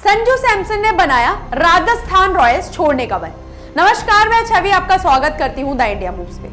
संजू सैमसन ने बनाया राजस्थान रॉयल्स छोड़ने का मन। नमस्कार, मैं छवि आपका स्वागत करती हूं द इंडिया मूव्स पे।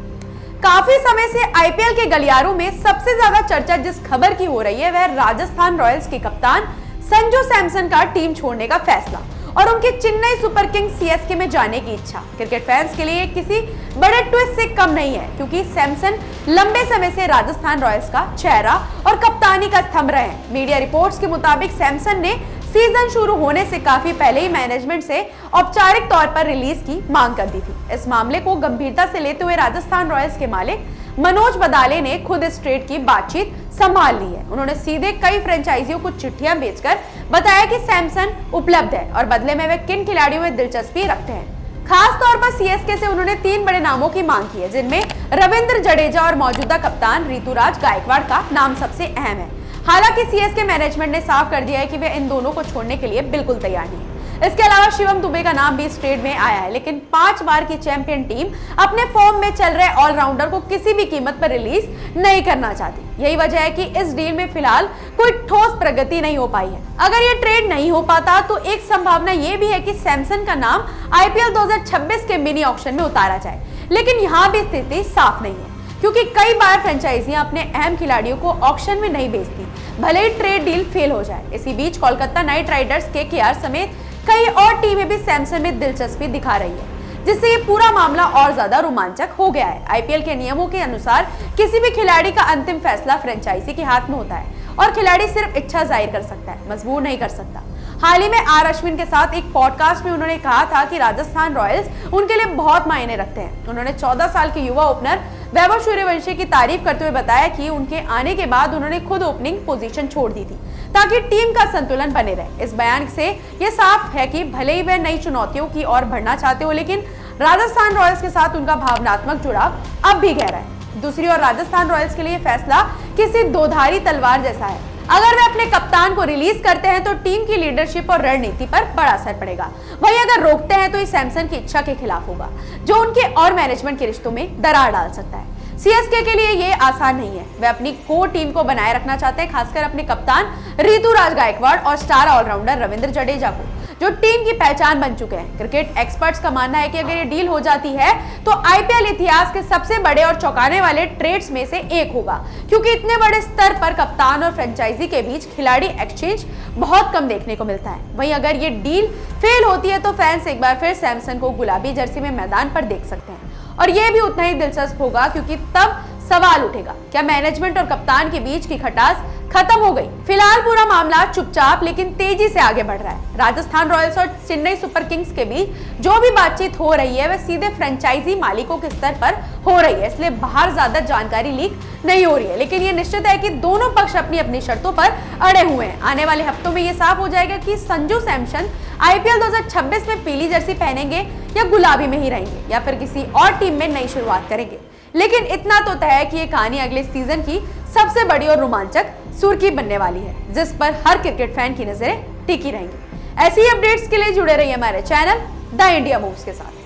काफी समय से आईपीएल के गलियारों में सबसे ज्यादा चर्चा जिस खबर की हो रही है वह राजस्थान रॉयल्स के कप्तान संजू सैमसन का टीम छोड़ने का फैसला और उनके चेन्नई सुपर किंग्स सीएसके में जाने की इच्छा। क्रिकेट फैंस के लिए किसी बड़े ट्विस्ट से कम नहीं है, क्योंकि सैमसन लंबे समय से राजस्थान रॉयल्स का चेहरा और कप्तानी का स्तंभ रहे हैं। मीडिया रिपोर्ट्स के मुताबिक सैमसन ने सीजन शुरू होने से काफी पहले ही मैनेजमेंट से औपचारिक तौर पर रिलीज की मांग कर दी थी। इस मामले को गंभीरता से लेते हुए राजस्थान रॉयल्स के मालिक मनोज बदाले ने खुद इस ट्रेड की बातचीत संभाल ली है। उन्होंने सीधे कई फ्रेंचाइजियों को चिट्ठियां भेजकर बताया कि सैमसन उपलब्ध है और बदले में वे किन खिलाड़ियों में दिलचस्पी रखते हैं। खास तौर पर सीएसके से उन्होंने 3 बड़े नामों की मांग की है, जिनमें रविंद्र जडेजा और मौजूदा कप्तान ऋतुराज गायकवाड़ का नाम सबसे अहम है। हालांकि सीएसके मैनेजमेंट ने साफ कर दिया है कि वे इन दोनों को छोड़ने के लिए बिल्कुल तैयार नहीं है। इसके अलावा शिवम दुबे का नाम भी इस ट्रेड में आया है, लेकिन 5 बार की चैंपियन टीम अपने फॉर्म में चल रहे ऑलराउंडर को किसी भी कीमत पर रिलीज नहीं करना चाहती। यही वजह है कि इस डील में फिलहाल कोई ठोस प्रगति नहीं हो पाई है। अगर ये ट्रेड नहीं हो पाता तो एक संभावना ये भी है कि सैमसन का नाम आईपीएल 2026 के मिनी ऑक्शन में उतारा जाए, लेकिन यहाँ भी स्थिति साफ नहीं है, क्योंकि कई बार फ्रेंचाइजियां अपने अहम खिलाड़ियों को ऑक्शन में नहीं बेचती, भले ही ट्रेड डील फेल हो जाए। इसी बीच कोलकाता नाइट राइडर्स केकेआर समेत कई और टीमें भी सैमसन में दिलचस्पी दिखा रही है, जिससे ये पूरा मामला और ज्यादा रोमांचक हो गया है। आईपीएल के नियमों के अनुसार किसी भी खिलाड़ी का अंतिम फैसला फ्रेंचाइजी के हाथ में होता है और खिलाड़ी सिर्फ इच्छा जाहिर कर सकता है, मजबूर नहीं कर सकता। हाल ही में आर अश्विन के साथ एक पॉडकास्ट में उन्होंने कहा था कि राजस्थान रॉयल्स उनके लिए बहुत मायने रखते हैं। उन्होंने 14 साल के युवा ओपनर वैभव सूर्यवंशी की तारीफ करते हुए बताया कि उनके आने के बाद उन्होंने खुद ओपनिंग पोजीशन छोड़ दी थी ताकि टीम का संतुलन बने रहे। इस बयान से यह साफ है कि भले ही वे नई चुनौतियों की ओर बढ़ना चाहते हो, लेकिन राजस्थान रॉयल्स के साथ उनका भावनात्मक जुड़ाव अब भी गहरा है। दूसरी ओर राजस्थान रॉयल्स के लिए फैसला किसी दोधारी तलवार जैसा है। अगर वे अपने कप्तान को रिलीज करते हैं तो टीम की लीडरशिप और रणनीति पर बड़ा असर पड़ेगा। वहीं अगर रोकते हैं तो ये सैमसन की इच्छा के खिलाफ होगा, जो उनके और मैनेजमेंट के रिश्तों में दरार डाल सकता है। सीएसके के लिए ये आसान नहीं है। वे अपनी कोर टीम को बनाए रखना चाहते हैं, खासकर अपने कप्तान ऋतुराज गायकवाड़ और स्टार ऑलराउंडर रविंद्र जडेजा को, जो टीम की पहचान बन चुके हैं। क्रिकेट एक्सपर्ट्स का मानना है कि अगर ये डील हो जाती है तो आईपीएल इतिहास के सबसे बड़े और चौंकाने वाले ट्रेड्स में से एक होगा, क्योंकि इतने बड़े स्तर पर कप्तान और फ्रेंचाइजी के बीच खिलाड़ी एक्सचेंज बहुत कम देखने को मिलता है। वहीं अगर ये डील फेल होती है तो फैंस एक बार फिर सैमसन को गुलाबी जर्सी में मैदान पर देख सकते हैं, और यह भी उतना ही दिलचस्प होगा, क्योंकि तब सवाल उठेगा, क्या मैनेजमेंट और कप्तान के बीच की खटास खत्म हो गई? फिलहाल पूरा मामला चुपचाप लेकिन तेजी से आगे बढ़ रहा है। राजस्थान रॉयल्स और चेन्नई सुपर किंग्स के बीच जो भी बातचीत हो रही है वह सीधे फ्रेंचाइजी मालिकों के स्तर पर हो रही है, इसलिए बाहर ज्यादा जानकारी लीक नहीं हो रही है। लेकिन ये निश्चित है कि दोनों पक्ष अपनी अपनी शर्तों पर अड़े हुए हैं। आने वाले हफ्तों में ये साफ हो जाएगा कि संजू सैमसन आईपीएल 2026 में पीली जर्सी पहनेंगे या गुलाबी में ही रहेंगे, या फिर किसी और टीम में नई शुरुआत करेंगे। लेकिन इतना तो तय है कि ये कहानी अगले सीजन की सबसे बड़ी और रोमांचक सुर्खी बनने वाली है, जिस पर हर क्रिकेट फैन की नजरें टिकी रहेंगी। ऐसी अपडेट्स के लिए जुड़े रहिए हमारे चैनल द इंडिया मूव्स के साथ।